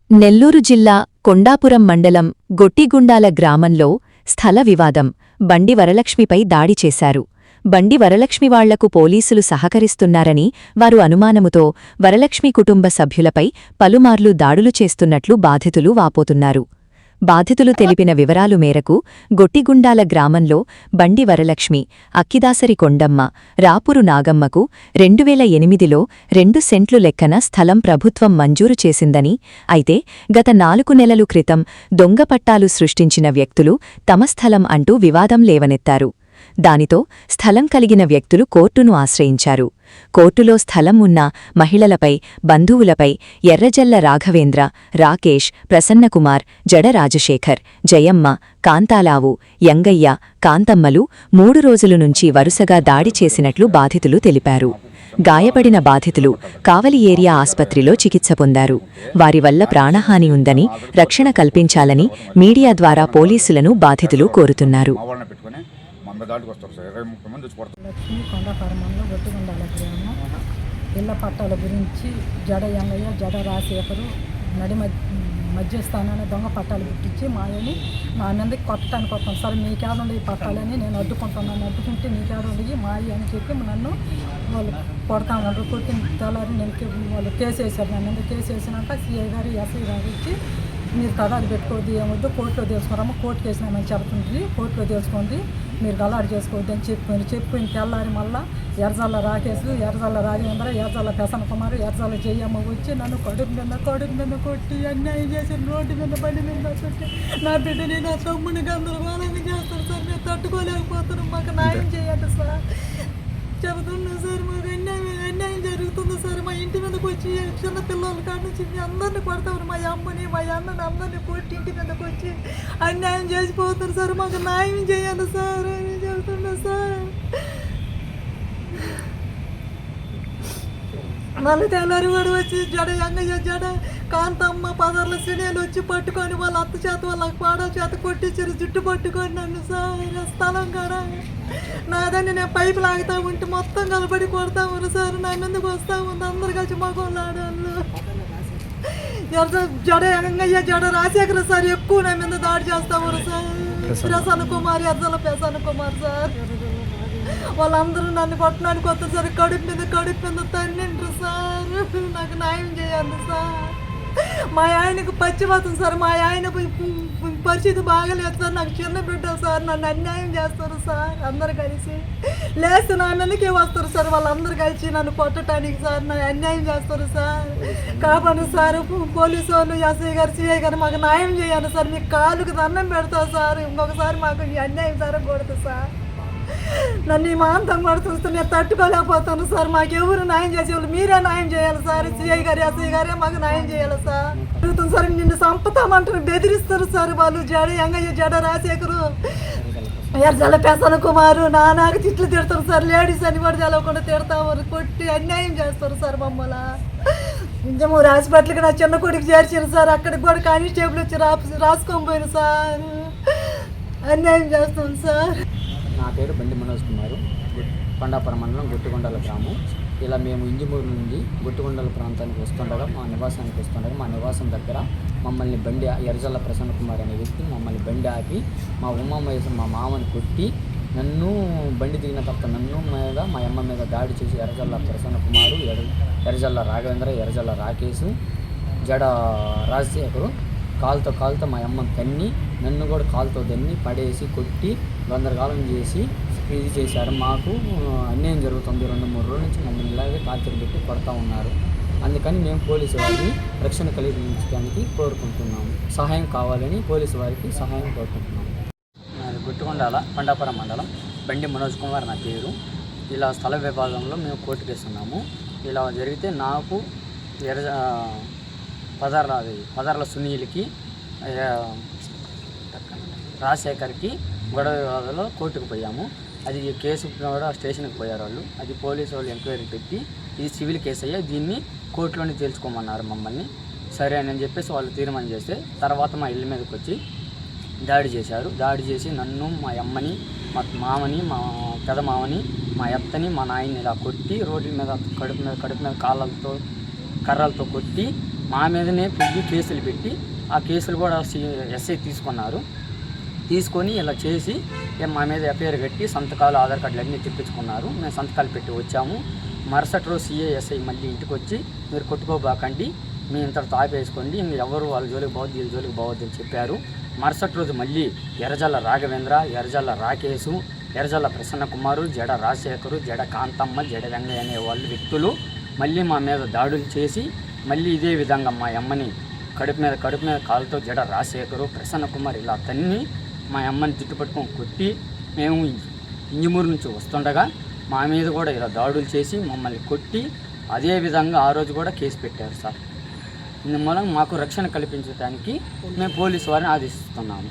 నెల్లూరు జిల్లా కొండాపురం మండలం గొట్టిగుండాల గ్రామంలో స్థల వివాదం. బండి వరలక్ష్మిపై దాడి చేశారు. బండి వరలక్ష్మి వాళ్లకు పోలీసులు సహకరిస్తున్నారని వారు అనుమానముతో వరలక్ష్మి కుటుంబ సభ్యులపై పలుమార్లు దాడులు చేస్తున్నట్లు బాధితులు వాపోతున్నారు. బాధితులు తెలిపిన వివరాలు మేరకు గొట్టిగుండాల గ్రామంలో బండి వరలక్ష్మి, అక్కిదాసరి కొండమ్మ, రాపురు నాగమ్మకు 2008లో 2 సెంట్లు లెక్కన స్థలం ప్రభుత్వం మంజూరు చేసిందని, అయితే గత 4 నెలలు క్రితం దొంగ పట్టాలు సృష్టించిన వ్యక్తులు తమ స్థలం అంటూ వివాదం లేవనెత్తారు. దానితో స్థలం కలిగిన వ్యక్తులు కోర్టును ఆశ్రయించారు. కోర్టులో స్థలం ఉన్న మహిళలపై, బంధువులపై ఎర్రజల్ల రాఘవేంద్ర, రాకేష్, ప్రసన్నకుమార్, జడ రాజశేఖర్, జయమ్మ, కాంతాలావు, యంగయ్య, కాంతమ్మలు 3 రోజుల నుంచి వరుసగా దాడి చేసినట్లు బాధితులు తెలిపారు. గాయపడిన బాధితులు కావలి ఏరియా ఆస్పత్రిలో చికిత్స పొందారు. వారి వల్ల ప్రాణహాని ఉందని, రక్షణ కల్పించాలని మీడియా ద్వారా పోలీసులను బాధితులు కోరుతున్నారు. లక్ష్మి కొండాపురంలో గొట్టిగుండాల గ్రామం ఇళ్ల పట్టాల గురించి జడ యంగయ్య, జడ రాజశేఖరు మధ్యస్థానాన్ని దొంగ పట్టాలు పుట్టించి మాయని మా మీదకి కొట్టడానికి వస్తాను సార్, మీకేడ ఈ పట్టాలని నేను అడ్డుకుంటే నీకేడ మాయి అని చెప్పి నన్ను వాళ్ళు కొడతామన్నారు. కొట్టిన తెల్లారి నేను వాళ్ళు కేసు వేశారు. నా మీద కేసు వేసినాక సిఐ గారు, ఎస్ఐ గారు ఇచ్చి మీరు తగాదు పెట్టుకోవద్దు, ఏమొద్దు కోర్టులో తెలుసుకున్నాము, కోర్టుకు వేసినామని చెప్తుంది, కోర్టులో తెలుసుకోండి, మీరు గలాడు చేసుకోవద్దు అని చెప్పిన తెల్లారి మళ్ళా ఎర్రజల్ల రాకేసు, ఎర్రజల్ల రాజేంద్ర, ఎర్రజల్ల ప్రసన్న కుమార్, ఎర్రజల్ల జయమ్మ వచ్చి నన్ను కడుపు మీద కొట్టి అన్యాయం చేసి రోడ్డు మీద బండి మీద కొట్టి నా బిడ్డని, నా తమ్ముని గందరగోళంగా చేస్తారు సార్. నేను తట్టుకోలేకపోతున్నాను, మాకు న్యాయం చేయండి సార్. చెబుతున్నా సార్, మాకు అన్యాయం జరుగుతుంది సార్. మా ఇంటి మీదకి వచ్చి చిన్న పిల్లల కాడ నుంచి అందరినీ కొడతారు, మా అమ్మని, మా అన్నని అందరినీ కొట్టి ఇంటి మీదకి వచ్చి అన్యాయం చేసిపోతారు సార్. మాకు న్యాయం చేయండి సార్ అని చెబుతున్నా సార్. మళ్ళీ తెల్లారి వాడు వచ్చి జడ యంగయ్య, జడ కాంతమ్మ, పదార్ల శ్రేణులు వచ్చి పట్టుకొని వాళ్ళ అత్త చేత, వాళ్ళ పాడల చేత కొట్టించారు, జుట్టు పట్టుకొని నన్ను సార్. స్థలం కాడ నాదని నేను పైపు లాగుతా ఉంటే మొత్తం కలబడి కొడతా ఉన్నారు సార్. నా ముందుకు వస్తూ ఉంది, అందరు కలిసి మగవాళ్ళు ఆడవాళ్ళు. జడ యంగయ్య, జడ రాజశేఖర సార్ ఎక్కువ నా మీద దాడి చేస్తా ఉన్నారు సార్. ప్రసన్న కుమార్, ఎర్రజల్ల ప్రసన్న కుమార్ సార్, వాళ్ళందరూ నన్ను కొట్టడానికి వస్తారు సార్. కడుపు మీద తన్నింటారు సార్. నాకు న్యాయం చేయండి సార్. మా ఆయనకు పచ్చిపోతుంది సార్. మా ఆయన పరిస్థితి బాగలేదు సార్. నాకు చిన్న బిడ్డ సార్. నన్ను అన్యాయం చేస్తారు సార్. అందరు కలిసి లేస్తే నా మీదకే వస్తారు సార్. వాళ్ళందరూ కలిసి నన్ను కొట్టడానికి సార్, నన్ను అన్యాయం చేస్తారు సార్. కాబట్టి సార్, పోలీసు వాళ్ళు, ఎస్ఐ గారు, సిఐ గారు మాకు న్యాయం చేయాలి సార్. మీకు కాలుకు దండం పెడతారు సార్. ఇంకొకసారి మాకు ఈ అన్యాయం జరగకూడదు సార్. నన్ను ఈ మాంతం కూడా చూస్తే నేను తట్టుకోలేకపోతాను సార్. మాకెవరు న్యాయం చేసేవాళ్ళు, మీరే న్యాయం చేయాలి సార్. సిఐ గారు, ఎస్ఐ గారే మాకు న్యాయం చేయాలి సార్. అడుగుతుంది సార్, నిన్ను చంపుతామంటారు, బెదిరిస్తారు సార్ వాళ్ళు. జడ యంగయ్య, జడ రాజశేఖరు, ఎర్రజల్ల ప్రసన్న కుమారు నానాకు తిట్లు తిడతారు సార్. లేడీస్ అని కూడా తెలవకుండా తిడతారు, కొట్టి అన్యాయం చేస్తారు సార్ మమ్మల్ని. ఇంజమూరు హాస్పిటల్కి నా చిన్న కొడుకు చేర్చారు సార్. అక్కడికి కూడా కానిస్టేబుల్ వచ్చి రాసుకొని పోయారు సార్. అన్యాయం చేస్తాం సార్. నా పేరు బండి మనోజ్ కుమారు, కొండాపురం మండలం గొట్టిగుండాల గ్రామం. ఇలా మేము ఇంజమూరు నుండి గొట్టిగుండాల ప్రాంతానికి వస్తుండగా, మా నివాసం దగ్గర మమ్మల్ని బండి, ఎర్రజల్ల ప్రసన్న కుమార్ అనే వ్యక్తి మమ్మల్ని బండి ఆపి మా ఉమామహేశ్వర, మా మామని కొట్టి నన్ను, బండి దిగిన తర్వాత నన్ను మీద, మా అమ్మ మీద దాడి చేసి ఎర్రజల్ల ప్రసన్న కుమారు, ఎర్రజల్ల రాఘవేంద్ర, ఎర్రజల్ల రాకేష్, జడ రాజశేఖరు కాలుతో మా అమ్మని తన్ని, నన్ను కూడా కాలుతో దన్ని పడేసి కొట్టి గందరగోళం చేసి ఇది చేశారు. మాకు అన్యాయం జరుగుతుంది. 2-3 రోజుల నుంచి మమ్మల్ని ఇలాగే టార్చర్ పెట్టి కొడతా ఉన్నారు. అందుకని మేము పోలీసు వారిని రక్షణ కలిగించడానికి కోరుకుంటున్నాము. సహాయం కావాలని పోలీసు వారికి సహాయం కోరుకుంటున్నాము. గొట్టిగుండాల కొండాపురం మండలం, బండి మనోజ్ కుమార్ నా పేరు. ఇలా స్థల విభాగంలో మేము కోర్టుకు వేస్తున్నాము. ఇలా జరిగితే నాకు పదార్ల సునీల్కి, రాజశేఖర్కి గొడవ వివాదంలో కోర్టుకు పోయాము. అది కేసు కూడా స్టేషన్కి పోయారు వాళ్ళు. అది పోలీసు వాళ్ళు ఎంక్వైరీ పెట్టి ఇది సివిల్ కేసు అయ్యా, దీన్ని కోర్టులోనే తేల్చుకోమన్నారు మమ్మల్ని. సరే అని చెప్పేసి వాళ్ళు తీర్మానం చేస్తే తర్వాత మా ఇళ్ళ మీదకి వచ్చి దాడి చేశారు. దాడి చేసి నన్ను, మా అమ్మని, మా మామని, మా పెద మామని, మా అత్తని, మా నాయన్ని ఇలా కొట్టి రోడ్ల మీద కడుపు మీద కర్రలతో కొట్టి మా మీదనే పెట్టి కేసులు పెట్టి ఆ కేసులు కూడా ఎస్ఐ తీసుకొని ఇలా చేసి మా మీద ఎఫ్ఐఆర్ కట్టి సంతకాలు ఆధార్ కార్డులు అన్నీ తెప్పించుకున్నారు. మేము సంతకాలు పెట్టి వచ్చాము. మరుసటి రోజు ఎస్ఐ మళ్ళీ ఇంటికి వచ్చి మీరు కొట్టుకోబాకండి, మీ ఇంతటితో ఆపేసుకోండి, ఇంక ఎవరు వాళ్ళ జోలికి పోవద్దు వీళ్ళ జోలికి పోవద్దు అని చెప్పారు. మరుసటి రోజు మళ్ళీ ఎర్రజల్ల రాఘవేంద్ర, ఎర్రజల్ల రాకేశు, ఎర్రజల్ల ప్రసన్న కుమారు, జడ రాజశేఖరు, జడ కాంతమ్మ, జడ వెంగయ్య అనే వాళ్ళు వ్యక్తులు మళ్ళీ మా మీద దాడులు చేసి మళ్ళీ ఇదే విధంగా మా అమ్మని కడుపు మీద కాలుతో జడ రాజశేఖరు, ప్రసన్న కుమార్ ఇలా తన్ని మా అమ్మని జుట్టుపట్టుకొని కొట్టి మేము ఇంజమూరు నుంచి వస్తుండగా మా మీద కూడా ఇలా దాడులు చేసి మమ్మల్ని కొట్టి అదే విధంగా ఆ రోజు కూడా కేసు పెట్టారు సార్. ఇందువల్ల మాకు రక్షణ కల్పించడానికి మేము పోలీసు వారిని ఆదేశిస్తున్నాము.